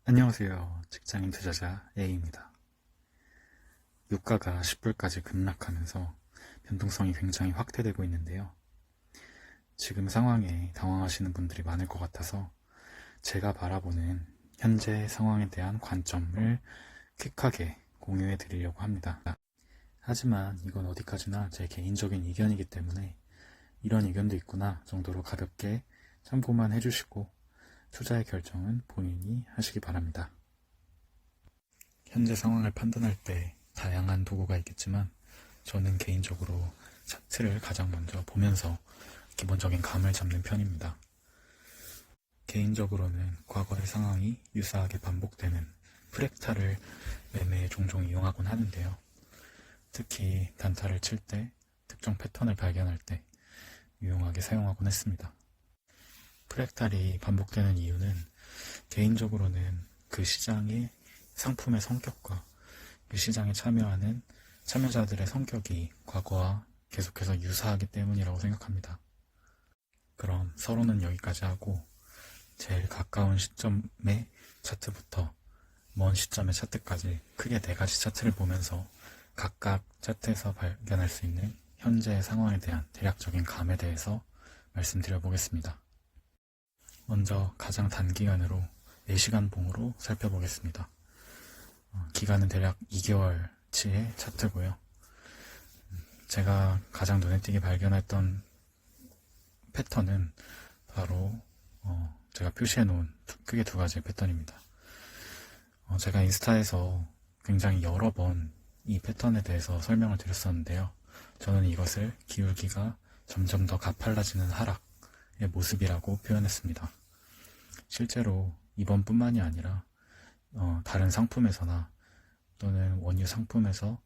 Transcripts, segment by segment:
안녕하세요. 직장인 투자자 A입니다. 유가가 10불까지 급락하면서 변동성이 굉장히 확대되고 있는데요. 지금 상황에 당황하시는 분들이 많을 것 같아서 제가 바라보는 현재 상황에 대한 관점을 퀵하게 공유해 드리려고 합니다. 하지만 이건 어디까지나 제 개인적인 의견이기 때문에 이런 의견도 있구나 정도로 가볍게 참고만 해주시고 투자의 결정은 본인이 하시기 바랍니다. 현재 상황을 판단할 때 다양한 도구가 있겠지만 저는 개인적으로 차트를 가장 먼저 보면서 기본적인 감을 잡는 편입니다. 개인적으로는 과거의 상황이 유사하게 반복되는 프랙탈을 매매에 종종 이용하곤 하는데요. 특히 단타를 칠 때 특정 패턴을 발견할 때 유용하게 사용하곤 했습니다. 프랙탈이 반복되는 이유는 개인적으로는 그 시장의 상품의 성격과 그 시장에 참여하는 참여자들의 성격이 과거와 계속해서 유사하기 때문이라고 생각합니다. 그럼 서로는 여기까지 하고 제일 가까운 시점의 차트부터 먼 시점의 차트까지 크게 4가지 차트를 보면서 각각 차트에서 발견할 수 있는 현재 상황에 대한 대략적인 감에 대해서 말씀드려 보겠습니다. 먼저 가장 단기간으로 4시간 봉으로 살펴보겠습니다. 기간은 대략 2개월치의 차트고요. 제가 가장 눈에 띄게 발견했던 패턴은 바로 제가 표시해 놓은 크게 2가지의 패턴입니다. 제가 인스타에서 굉장히 여러 번 이 패턴에 대해서 설명을 드렸었는데요. 저는 이것을 기울기가 점점 더 가팔라지는 하락의 모습이라고 표현했습니다. 실제로 이번뿐만이 아니라 다른 상품에서나 또는 원유 상품에서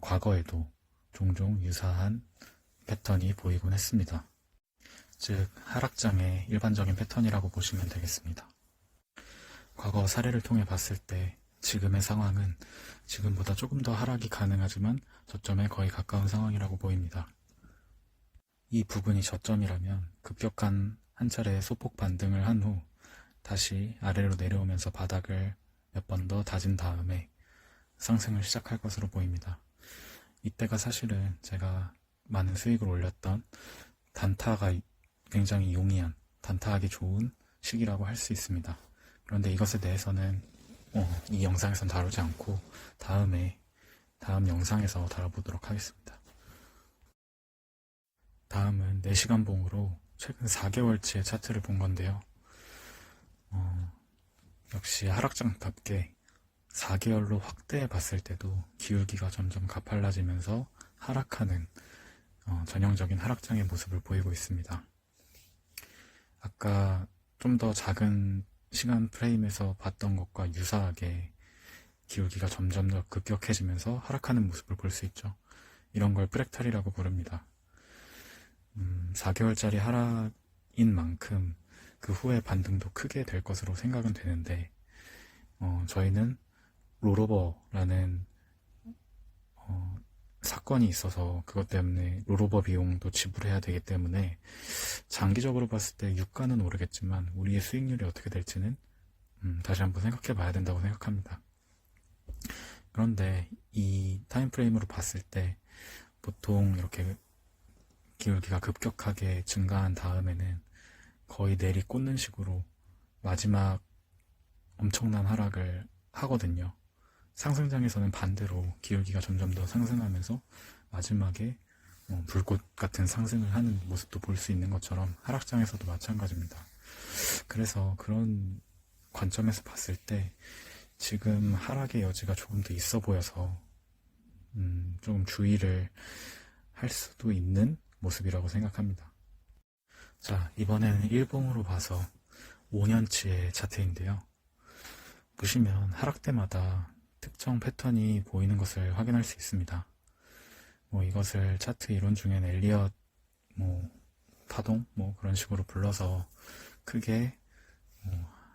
과거에도 종종 유사한 패턴이 보이곤 했습니다. 즉 하락장의 일반적인 패턴이라고 보시면 되겠습니다. 과거 사례를 통해 봤을 때 지금의 상황은 지금보다 조금 더 하락이 가능하지만 저점에 거의 가까운 상황이라고 보입니다. 이 부분이 저점이라면 급격한 한 차례의 소폭 반등을 한 후 다시 아래로 내려오면서 바닥을 몇 번 더 다진 다음에 상승을 시작할 것으로 보입니다. 이때가 사실은 제가 많은 수익을 올렸던 단타가 굉장히 용이한, 단타하기 좋은 시기라고 할 수 있습니다. 그런데 이것에 대해서는 이 영상에선 다루지 않고 다음 영상에서 다뤄보도록 하겠습니다. 다음은 4시간 봉으로 최근 4개월치의 차트를 본 건데요. 역시 하락장답게 4개월로 확대해 봤을 때도 기울기가 점점 가팔라지면서 하락하는 전형적인 하락장의 모습을 보이고 있습니다. 아까 좀 더 작은 시간 프레임에서 봤던 것과 유사하게 기울기가 점점 더 급격해지면서 하락하는 모습을 볼 수 있죠. 이런 걸 프랙탈이라고 부릅니다. 4개월짜리 하락인 만큼 그 후에 반등도 크게 될 것으로 생각은 되는데 저희는 롤오버라는 사건이 있어서 그것 때문에 롤오버 비용도 지불해야 되기 때문에 장기적으로 봤을 때 유가는 오르겠지만 우리의 수익률이 어떻게 될지는 다시 한번 생각해 봐야 된다고 생각합니다. 그런데 이 타임프레임으로 봤을 때 보통 이렇게 기울기가 급격하게 증가한 다음에는 거의 내리꽂는 식으로 마지막 엄청난 하락을 하거든요. 상승장에서는 반대로 기울기가 점점 더 상승하면서 마지막에 불꽃 같은 상승을 하는 모습도 볼 수 있는 것처럼 하락장에서도 마찬가지입니다. 그래서 그런 관점에서 봤을 때 지금 하락의 여지가 조금 더 있어 보여서 조금 주의를 할 수도 있는 모습이라고 생각합니다. 자, 이번에는 일봉으로 봐서 5년치의 차트인데요. 보시면 하락 때마다 특정 패턴이 보이는 것을 확인할 수 있습니다. 이것을 차트 이론 중엔 엘리엇 파동 그런 식으로 불러서 크게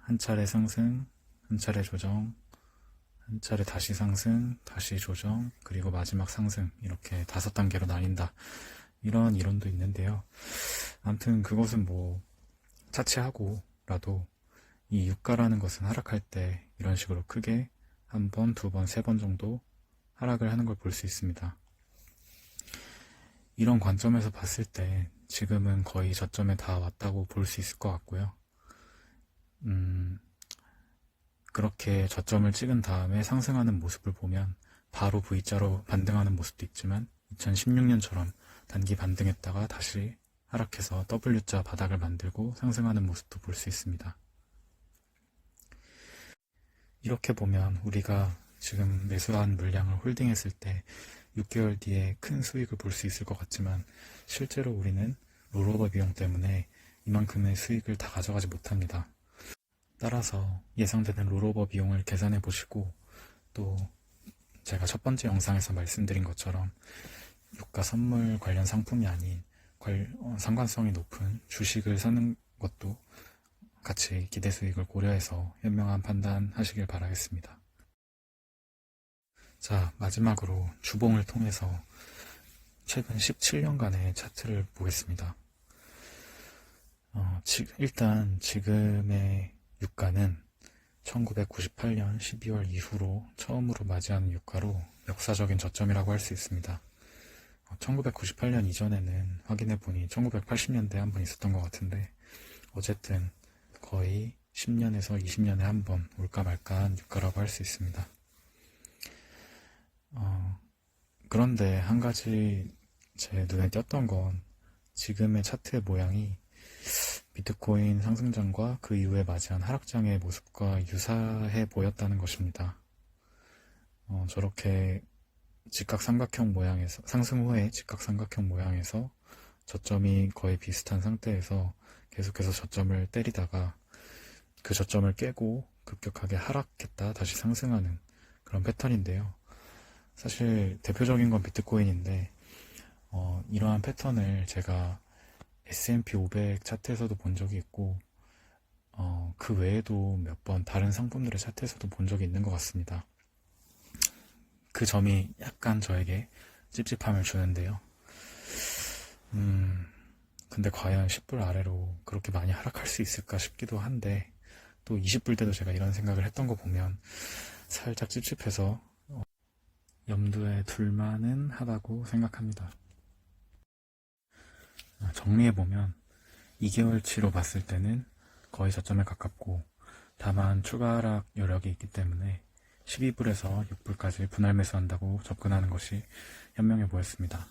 한 차례 상승, 한 차례 조정, 한 차례 다시 상승, 다시 조정, 그리고 마지막 상승, 이렇게 5단계로 나뉜다. 이런 이론도 있는데요. 아무튼 그것은 차치하고라도 이 유가라는 것은 하락할 때 이런 식으로 크게 한 번, 두 번, 세 번 정도 하락을 하는 걸 볼 수 있습니다. 이런 관점에서 봤을 때 지금은 거의 저점에 다 왔다고 볼 수 있을 것 같고요. 그렇게 저점을 찍은 다음에 상승하는 모습을 보면 바로 V자로 반등하는 모습도 있지만 2016년처럼 단기 반등했다가 다시 하락해서 W자 바닥을 만들고 상승하는 모습도 볼 수 있습니다. 이렇게 보면 우리가 지금 매수한 물량을 홀딩했을 때 6개월 뒤에 큰 수익을 볼 수 있을 것 같지만 실제로 우리는 롤오버 비용 때문에 이만큼의 수익을 다 가져가지 못합니다. 따라서 예상되는 롤오버 비용을 계산해 보시고 또 제가 첫 번째 영상에서 말씀드린 것처럼 유가 선물 관련 상품이 아닌 상관성이 높은 주식을 사는 것도 같이 기대 수익을 고려해서 현명한 판단 하시길 바라겠습니다. 자, 마지막으로 주봉을 통해서 최근 17년간의 차트를 보겠습니다. 일단 지금의 유가는 1998년 12월 이후로 처음으로 맞이하는 유가로 역사적인 저점이라고 할 수 있습니다. 1998년 이전에는 확인해보니 1980년대에 한 번 있었던 것 같은데 어쨌든 거의 10년에서 20년에 한 번 올까 말까한 유가라고 할 수 있습니다. 그런데 한 가지 제 눈에 띄었던 건 지금의 차트의 모양이 비트코인 상승장과 그 이후에 맞이한 하락장의 모습과 유사해 보였다는 것입니다. 저렇게 직각삼각형 모양에서 상승 후에 직각삼각형 모양에서 저점이 거의 비슷한 상태에서 계속해서 저점을 때리다가 그 저점을 깨고 급격하게 하락했다 다시 상승하는 그런 패턴인데요. 사실 대표적인 건 비트코인인데 이러한 패턴을 제가 S&P 500 차트에서도 본 적이 있고 그 외에도 몇 번 다른 상품들의 차트에서도 본 적이 있는 것 같습니다. 그 점이 약간 저에게 찝찝함을 주는데요. 근데 과연 10불 아래로 그렇게 많이 하락할 수 있을까 싶기도 한데 또 20불 때도 제가 이런 생각을 했던 거 보면 살짝 찝찝해서 염두에 둘만은 하다고 생각합니다. 정리해보면 2개월치로 봤을 때는 거의 저점에 가깝고 다만 추가 하락 여력이 있기 때문에 12불에서 6불까지 분할 매수한다고 접근하는 것이 현명해 보였습니다.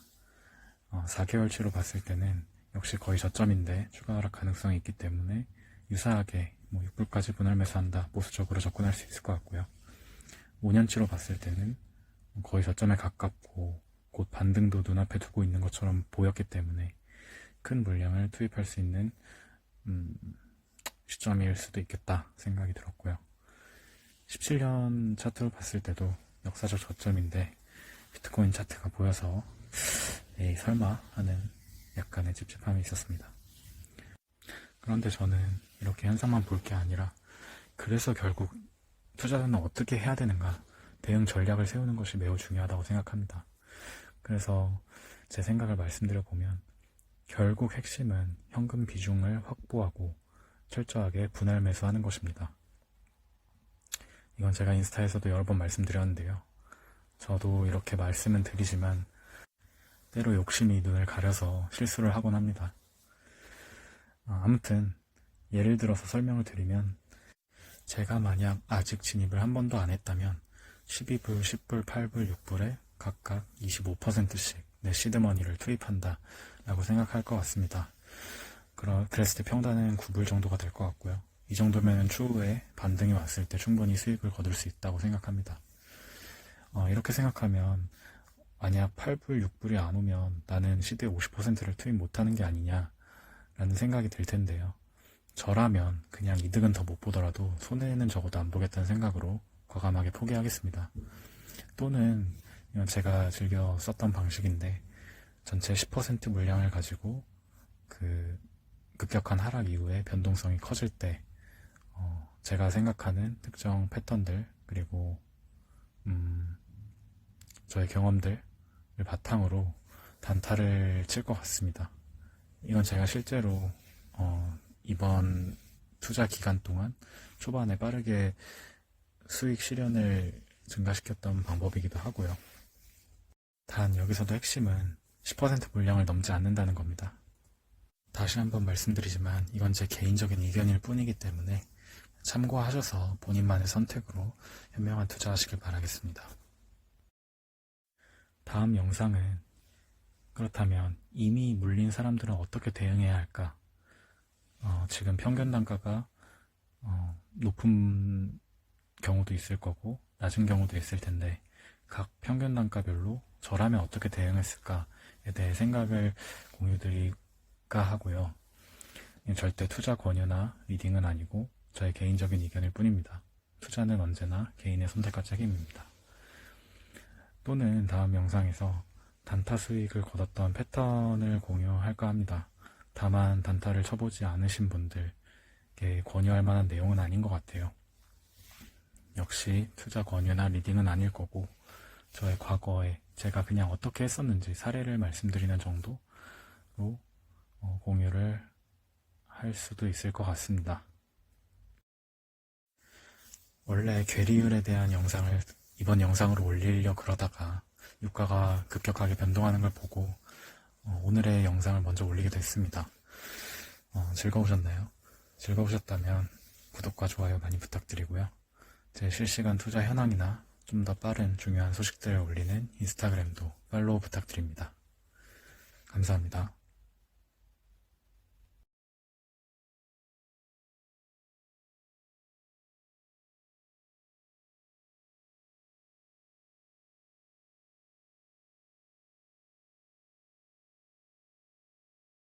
4개월치로 봤을 때는 역시 거의 저점인데 추가 하락 가능성이 있기 때문에 유사하게 6불까지 분할 매수한다 보수적으로 접근할 수 있을 것 같고요. 5년치로 봤을 때는 거의 저점에 가깝고 곧 반등도 눈앞에 두고 있는 것처럼 보였기 때문에 큰 물량을 투입할 수 있는 시점일 수도 있겠다 생각이 들었고요. 17년 차트로 봤을 때도 역사적 저점인데 비트코인 차트가 보여서 에이 설마 하는 약간의 찝찝함이 있었습니다. 그런데 저는 이렇게 현상만 볼 게 아니라 그래서 결국 투자자는 어떻게 해야 되는가 대응 전략을 세우는 것이 매우 중요하다고 생각합니다. 그래서 제 생각을 말씀드려보면 결국 핵심은 현금 비중을 확보하고 철저하게 분할 매수하는 것입니다. 이건 제가 인스타에서도 여러 번 말씀드렸는데요. 저도 이렇게 말씀은 드리지만 때로 욕심이 눈을 가려서 실수를 하곤 합니다. 아무튼 예를 들어서 설명을 드리면 제가 만약 아직 진입을 한 번도 안 했다면 12불, 10불, 8불, 6불에 각각 25%씩 내 시드머니를 투입한다 라고 생각할 것 같습니다. 그랬을 때 평단은 9불 정도가 될 것 같고요. 이 정도면 추후에 반등이 왔을 때 충분히 수익을 거둘 수 있다고 생각합니다. 이렇게 생각하면 만약 8불, 6불이 안 오면 나는 시드의 50%를 투입 못하는 게 아니냐 라는 생각이 들 텐데요. 저라면 그냥 이득은 더 못 보더라도 손해는 적어도 안 보겠다는 생각으로 과감하게 포기하겠습니다. 또는 이건 제가 즐겨 썼던 방식인데 전체 10% 물량을 가지고 그 급격한 하락 이후에 변동성이 커질 때 제가 생각하는 특정 패턴들 그리고 저의 경험들을 바탕으로 단타를 칠 것 같습니다. 이건 제가 실제로 이번 투자 기간 동안 초반에 빠르게 수익 실현을 증가시켰던 방법이기도 하고요. 단 여기서도 핵심은 10% 물량을 넘지 않는다는 겁니다. 다시 한번 말씀드리지만 이건 제 개인적인 의견일 뿐이기 때문에 참고하셔서 본인만의 선택으로 현명한 투자하시길 바라겠습니다. 다음 영상은 그렇다면 이미 물린 사람들은 어떻게 대응해야 할까? 지금 평균 단가가 높은 경우도 있을 거고 낮은 경우도 있을 텐데 각 평균 단가별로 저라면 어떻게 대응했을까에 대해 생각을 공유드릴까 하고요. 절대 투자 권유나 리딩은 아니고 저의 개인적인 의견일 뿐입니다. 투자는 언제나 개인의 선택과 책임입니다. 또는 다음 영상에서 단타 수익을 거뒀던 패턴을 공유할까 합니다. 다만 단타를 쳐보지 않으신 분들께 권유할 만한 내용은 아닌 것 같아요. 역시 투자 권유나 리딩은 아닐 거고 저의 과거에 제가 그냥 어떻게 했었는지 사례를 말씀드리는 정도로 공유를 할 수도 있을 것 같습니다. 원래 괴리율에 대한 영상을 이번 영상으로 올리려 그러다가 유가가 급격하게 변동하는 걸 보고 오늘의 영상을 먼저 올리게 됐습니다. 즐거우셨나요? 즐거우셨다면 구독과 좋아요 많이 부탁드리고요. 제 실시간 투자 현황이나 좀 더 빠른 중요한 소식들을 올리는 인스타그램도 팔로우 부탁드립니다. 감사합니다.